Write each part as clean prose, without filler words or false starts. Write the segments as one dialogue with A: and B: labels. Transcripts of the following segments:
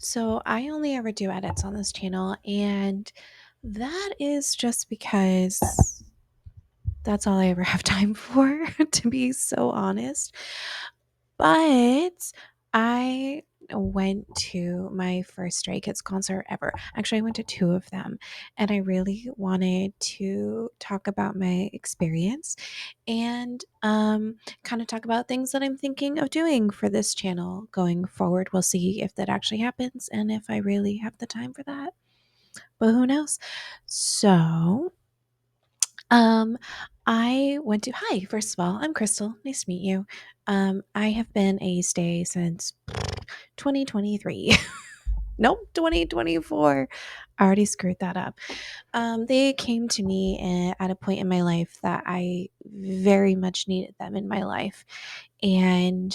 A: So I only ever do edits on this channel, and that is just because that's all I ever have time for, to be so honest. But I went to my first Stray Kids concert ever. Actually, I went to two of them, and I really wanted to talk about my experience and kind of talk about things that I'm thinking of doing for this channel going forward. We'll see if that actually happens and if I really have the time for that, but who knows? So, um, I went to hi, first of all, I'm Crystal. Nice to meet you. I have been a stay since 2023. Nope, 2024. I already screwed that up. They came to me at a point in my life that I very much needed them in my life. And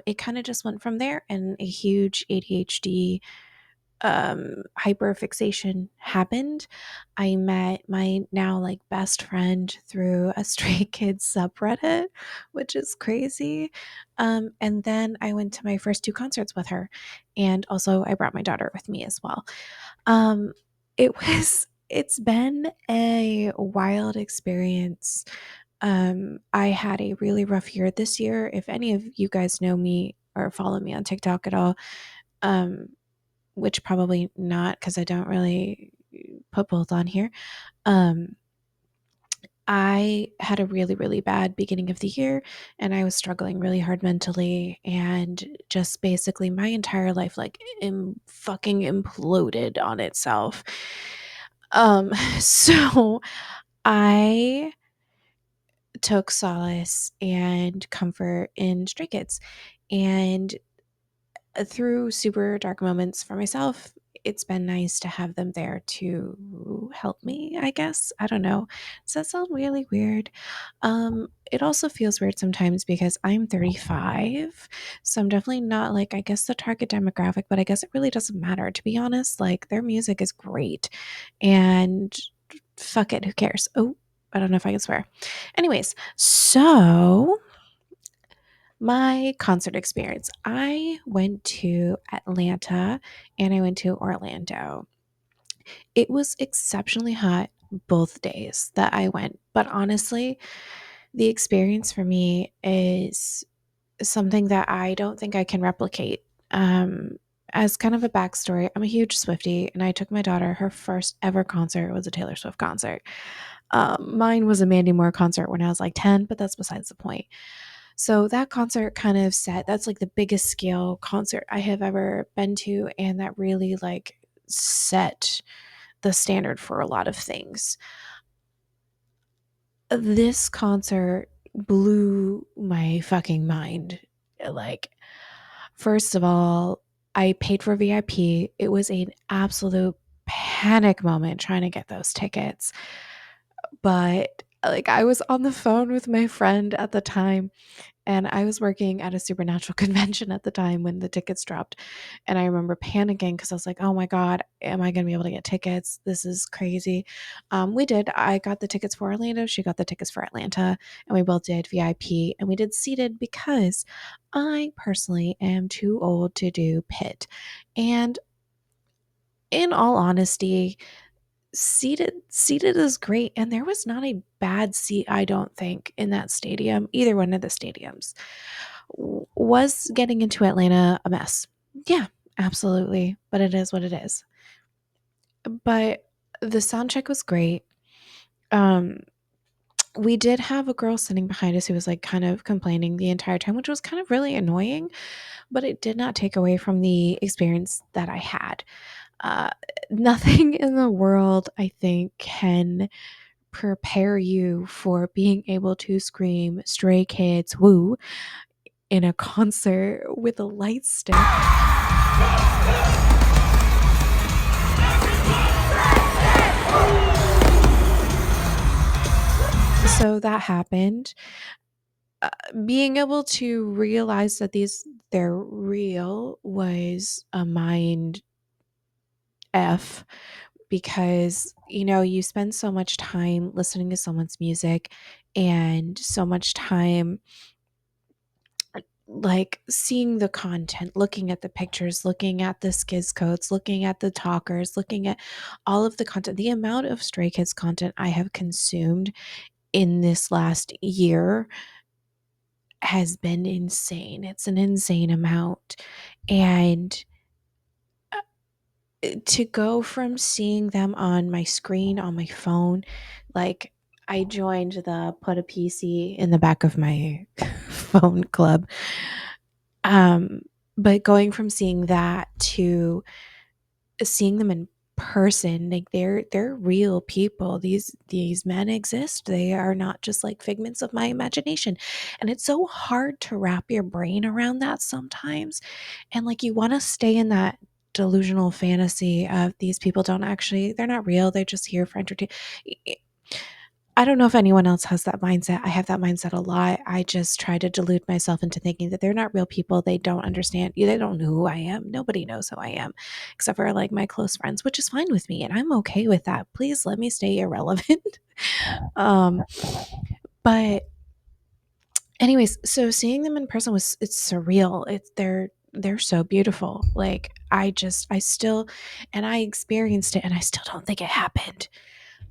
A: it kind of just went from there, and a huge ADHD hyperfixation happened. I met my now like best friend through a Stray Kids subreddit, which is crazy. And then I went to my first two concerts with her, and also I brought my daughter with me as well. Um, it's been a wild experience. I had a really rough year this year. If any of you guys know me or follow me on TikTok at all, um, which probably not because I don't really put both on here. Um, I had a really, really bad beginning of the year, and I was struggling really hard mentally, and just basically my entire life like fucking imploded on itself. Um, so I took solace and comfort in Stray Kids, and through super dark moments for myself, it's been nice to have them there to help me, I guess. I don't know. Does that sound really weird? It also feels weird sometimes because I'm 35. So I'm definitely not like, I guess, the target demographic, but I guess it really doesn't matter. To be honest, like their music is great. And fuck it, who cares? Oh, I don't know if I can swear. Anyways, so my concert experience. I went to Atlanta and I went to Orlando. It was exceptionally hot both days that I went, but honestly, the experience for me is something that I don't think I can replicate. Um, as kind of a backstory, I'm a huge Swiftie, and I took my daughter. Her first ever concert was a Taylor Swift concert. Mine was a Mandy Moore concert when I was like 10, but that's besides the point. So that concert kind of that's like the biggest scale concert I have ever been to, and that really like set the standard for a lot of things. This concert blew my fucking mind. Like, first of all, I paid for VIP. It was an absolute panic moment trying to get those tickets. But like I was on the phone with my friend at the time, and I was working at a supernatural convention at the time when the tickets dropped. And I remember panicking because I was like, oh my God, am I going to be able to get tickets? This is crazy. We did. I got the tickets for Orlando. She got the tickets for Atlanta. And we both did VIP. And we did seated because I personally am too old to do pit. And in all honesty, seated is great, and there was not a bad seat, I don't think, in that stadium, either one of the stadiums. Was getting into Atlanta a mess? Yeah, absolutely, but it is what it is. But the sound check was great. Um, we did have a girl sitting behind us who was like kind of complaining the entire time, which was kind of really annoying, but it did not take away from the experience that I had. Uh, Nothing in the world, I think, can prepare you for being able to scream Stray Kids woo in a concert with a light stick. So that happened. Uh, Being able to realize that they're real was a mind F, because you spend so much time listening to someone's music and so much time like seeing the content, looking at the pictures, looking at the skiz codes, looking at the talkers, looking at all of the content, the amount of Stray Kids content I have consumed in this last year has been insane. It's an insane amount. And to go from seeing them on my screen on my phone, like I joined the put a PC in the back of my phone club. Um, but going from seeing that to seeing them in person, like they're real people. These men exist. They are not just like figments of my imagination. And it's so hard to wrap your brain around that sometimes. And like you want to stay in that delusional fantasy of these people don't actually, they're not real. They're just here for entertainment. I don't know if anyone else has that mindset. I have that mindset a lot. I just try to delude myself into thinking that they're not real people. They don't understand. They don't know who I am. Nobody knows who I am except for like my close friends, which is fine with me. And I'm okay with that. Please let me stay irrelevant. um, but anyways, so seeing them in person was it's surreal. They're so beautiful. Like I still and I experienced it and I still don't think it happened.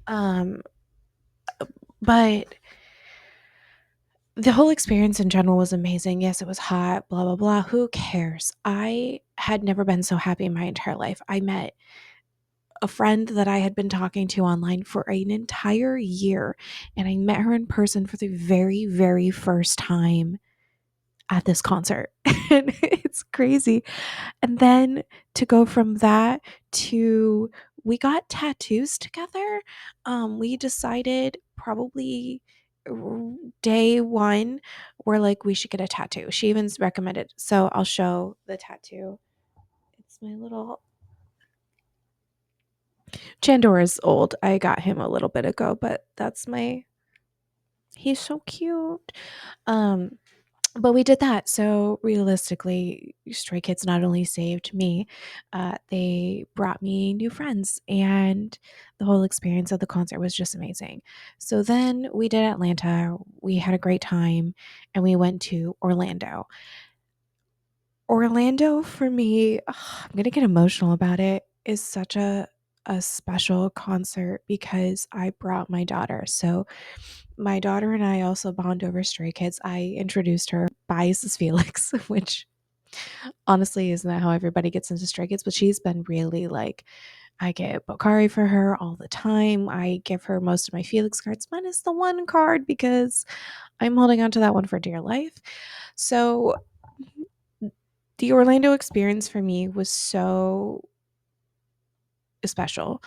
A: Um, but the whole experience in general was amazing. Yes, it was hot, blah, blah, blah. Who cares? I had never been so happy in my entire life. I met a friend that I had been talking to online for an entire year, and I met her in person for the very, very first time at this concert. And it's crazy. And then to go from that to we got tattoos together. We decided probably day one, we're like, we should get a tattoo. She even recommended. So I'll show the tattoo. It's my little Chandor is old. I got him a little bit ago, but that's my he's so cute. Um but we did that. So realistically, Stray Kids not only saved me, they brought me new friends, and the whole experience of the concert was just amazing. So then we did Atlanta. We had a great time, and we went to Orlando. Orlando for me, I'm gonna get emotional about it, is such a special concert because I brought my daughter. So my daughter and I also bond over Stray Kids. I introduced her Biases Felix, which honestly isn't that how everybody gets into Stray Kids, but she's been really like I get Bakari for her all the time. I give her most of my Felix cards, minus the one card because I'm holding on to that one for dear life. So the Orlando experience for me was so special.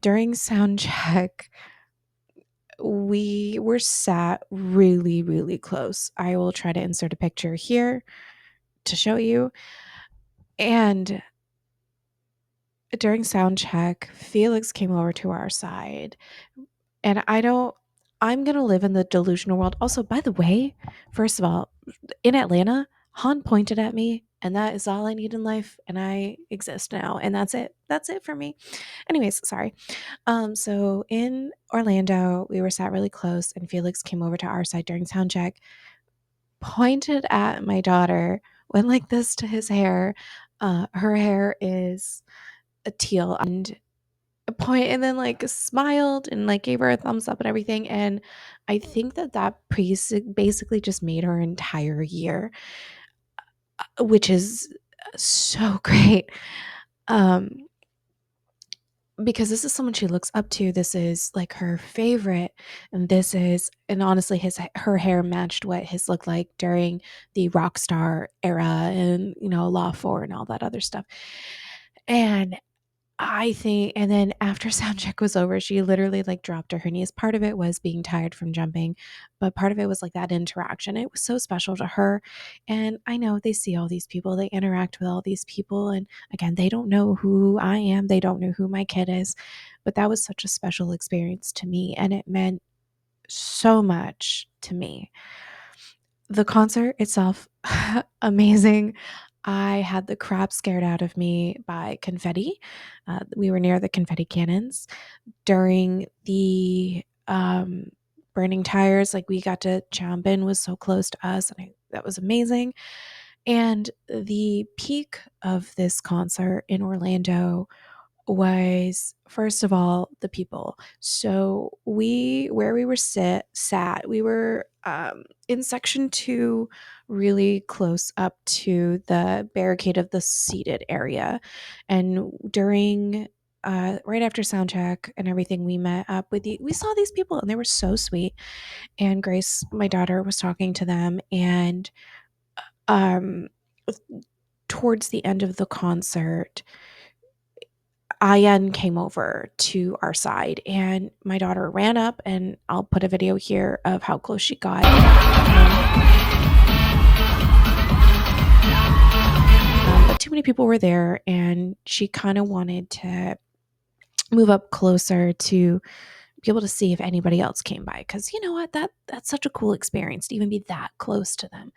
A: During sound check, we were sat really, really close. I will try to insert a picture here to show you. And during sound check, Felix came over to our side. And I'm going to live in the delusional world. Also, by the way, first of all, in Atlanta, Han pointed at me, and that is all I need in life. And I exist now. And that's it. That's it for me. Anyways, sorry. So in Orlando, we were sat really close, and Felix came over to our side during sound check, pointed at my daughter, went like this to his hair. Her hair is a teal and a point, and then like smiled and like gave her a thumbs up and everything. And I think that basically just made her entire year, which is so great. Um, because this is someone she looks up to. This is like her favorite, and honestly, her hair matched what his looked like during the rock star era, and Law 4 and all that other stuff. And I think, and then after sound check was over, she literally like dropped to her knees. Part of it was being tired from jumping, but part of it was like that interaction. It was so special to her. And I know they see all these people, they interact with all these people. And again, they don't know who I am, they don't know who my kid is. But that was such a special experience to me. And it meant so much to me. The concert itself, amazing. I had the crap scared out of me by confetti. We were near the confetti cannons during the burning tires. Like we got to jump in, was so close to us, and that was amazing. And the peak of this concert in Orlando was, first of all, the people. So where we were sat, we were in section 2, really close up to the barricade of the seated area. And during right after sound check and everything, we met up with we saw these people and they were so sweet. And Grace, my daughter, was talking to them, and um towards the end of the concert, Ayan came over to our side, and my daughter ran up, and I'll put a video here of how close she got. But too many people were there, and she kind of wanted to move up closer to be able to see if anybody else came by, because you know what, that's such a cool experience to even be that close to them.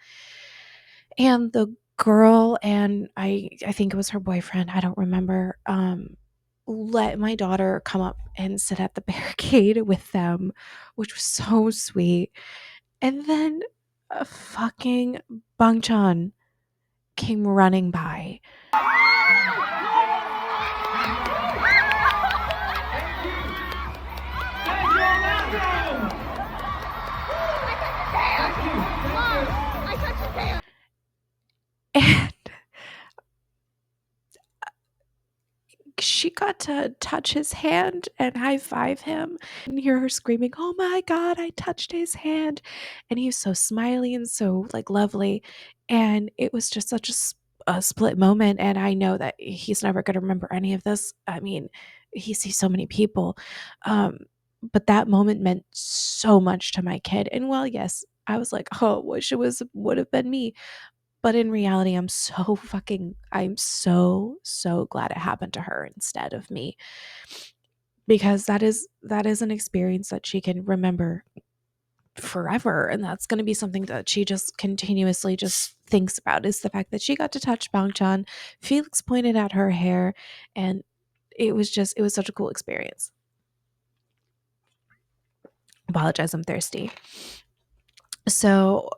A: And the girl, and I think it was her boyfriend, I don't remember, let my daughter come up and sit at the barricade with them, which was so sweet. And then a fucking Bangchan came running by. And she got to touch his hand and high five him and hear her screaming, "Oh my God, I touched his hand." And he was so smiley and so like lovely. And it was just such a split moment. And I know that he's never going to remember any of this. I mean, he sees so many people. Um, but that moment meant so much to my kid. And well, yes, I was like, oh, wish it would have been me. But in reality, I'm so glad it happened to her instead of me, because that is an experience that she can remember forever, and that's going to be something that she just continuously just thinks about, is the fact that she got to touch Bangchan. Felix pointed out her hair, and it was such a cool experience. Apologize, I'm thirsty. So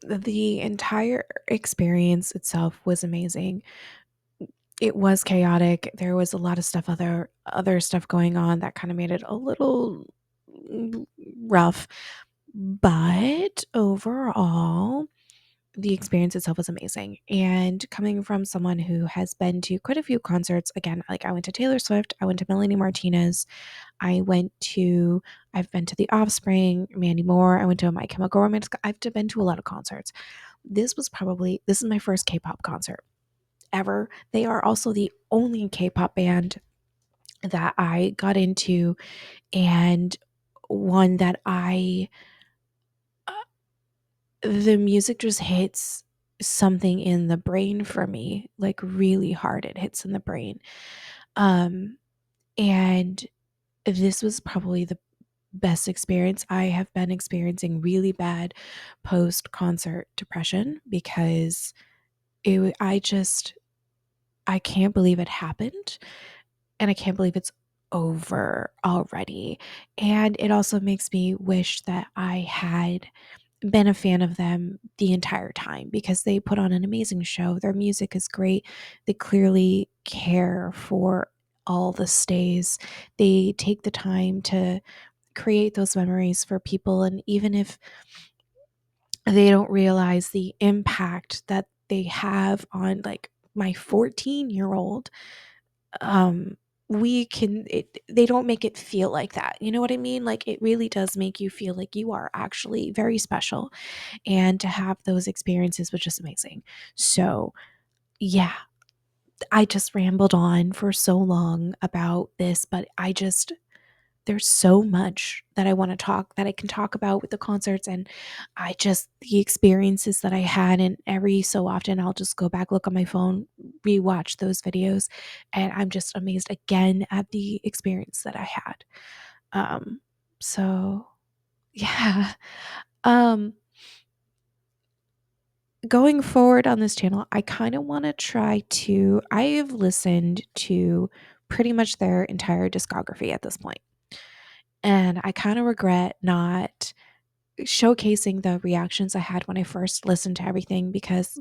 A: the entire experience itself was amazing. It was chaotic. There was a lot of stuff, other stuff going on that kind of made it a little rough. But overall, the experience itself was amazing. And coming from someone who has been to quite a few concerts, again, like I went to Taylor Swift, I went to Melanie Martinez, I've been to The Offspring, Mandy Moore, I went to a My Chemical Romance. I've been to a lot of concerts. This is my first K-pop concert ever. They are also the only K-pop band that I got into, and one that uh, the music just hits something in the brain for me, like really hard. It hits in the brain. Um, and this was probably the best experience. I have been experiencing really bad post-concert depression because I can't believe it happened. And I can't believe it's over already. And it also makes me wish that I had been a fan of them the entire time, because they put on an amazing show. Their music is great. They clearly care for all the stays. They take the time to create those memories for people. And even if they don't realize the impact that they have on like my 14-year-old, um they don't make it feel like that, you know what I mean? Like, it really does make you feel like you are actually very special, and to have those experiences was just amazing. So yeah, I just rambled on for so long about this, but there's so much that I can talk about with the concerts, and the experiences that I had, and every so often I'll just go back, look on my phone, rewatch those videos, and I'm just amazed again at the experience that I had. So yeah. Um, Going forward on this channel, I kind of want to I've listened to pretty much their entire discography at this point, and I kind of regret not showcasing the reactions I had when I first listened to everything, because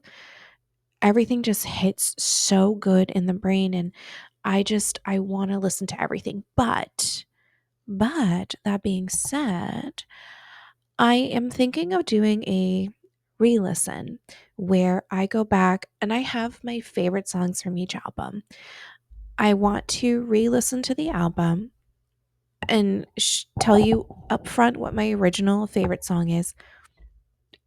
A: everything just hits so good in the brain, and I want to listen to everything. But that being said, I am thinking of doing a re-listen where I go back and I have my favorite songs from each album. I want to re-listen to the album and tell you up front what my original favorite song is.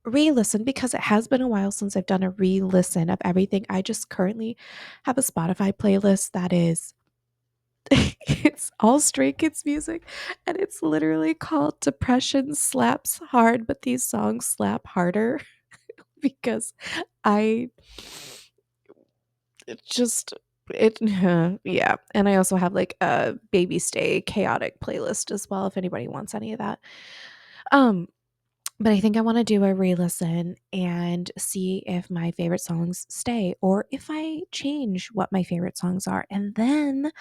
A: Re-listen, because it has been a while since I've done a re-listen of everything. I just currently have a Spotify playlist that is it's all Stray Kids music, and it's literally called Depression Slaps Hard, but these songs slap harder because I it just it yeah. And I also have like a Baby Stay chaotic playlist as well if anybody wants any of that. Um But I think I wanna do a re-listen and see if my favorite songs stay or if I change what my favorite songs are, and then,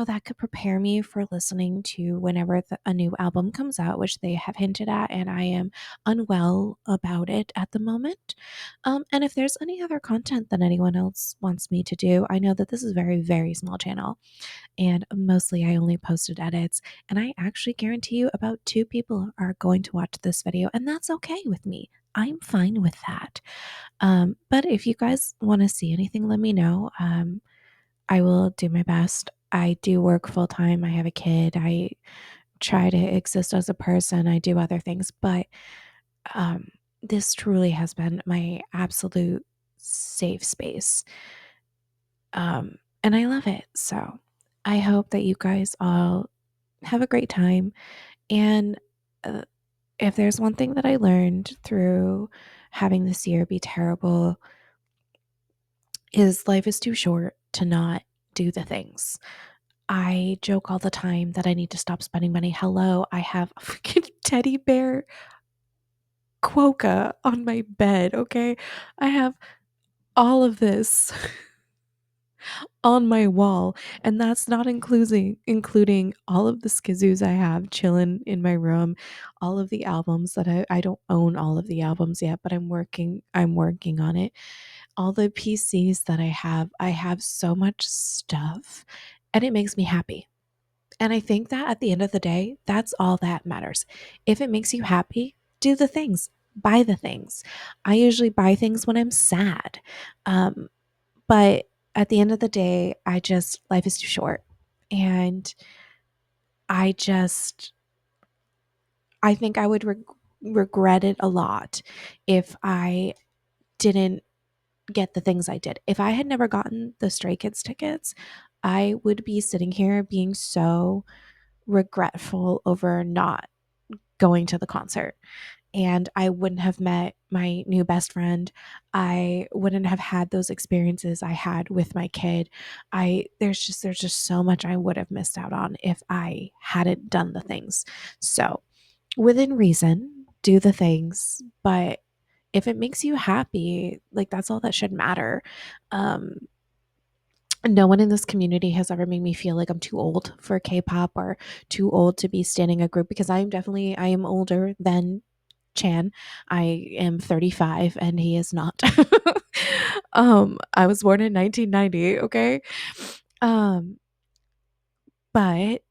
A: that could prepare me for listening to whenever a new album comes out, which they have hinted at, and I am unwell about it at the moment. And if there's any other content that anyone else wants me to do, I know that this is a very, very small channel, and mostly I only posted edits. And I actually guarantee you about 2 people are going to watch this video, and that's okay with me. I'm fine with that. But if you guys want to see anything, let me know. I will do my best. I do work full time. I have a kid. I try to exist as a person. I do other things, but um, this truly has been my absolute safe space. And I love it. So I hope that you guys all have a great time. And uh, if there's one thing that I learned through having this year be terrible, is life is too short to not do the things. I joke all the time that I need to stop spending money. Hello, I have a freaking teddy bear quokka on my bed, okay? I have all of this on my wall, and that's not including all of the skizoos I have chilling in my room, all of the albums that I don't own all of the albums yet, but I'm working on it. All the PCs that I have so much stuff, and it makes me happy. And I think that at the end of the day, that's all that matters. If it makes you happy, do the things, buy the things. I usually buy things when I'm sad. Um, but at the end of the day, life is too short. And I just, I think I would regret it a lot if I didn't get the things I did. If I had never gotten the Stray Kids tickets, I would be sitting here being so regretful over not going to the concert, and I wouldn't have met my new best friend. I wouldn't have had those experiences I had with my kid. I there's just so much I would have missed out on if I hadn't done the things. So, within reason, do the things, but if it makes you happy, like that's all that should matter. Um no one in this community has ever made me feel like I'm too old for K-pop or too old to be standing a group, because I am older than Chan. I am 35 and he is not. I was born in 1990, okay? Um, but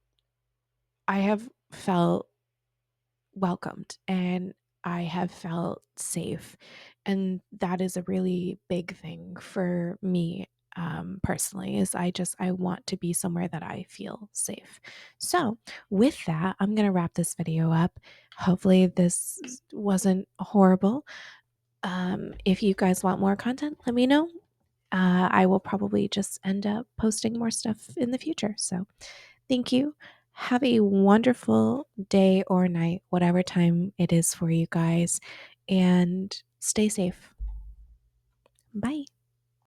A: I have felt welcomed and I have felt safe. And that is a really big thing for me, personally, is I want to be somewhere that I feel safe. So with that, I'm going to wrap this video up. Hopefully this wasn't horrible. If you guys want more content, let me know. I will probably just end up posting more stuff in the future. So thank you. Have a wonderful day or night, whatever time it is for you guys, and stay safe. Bye.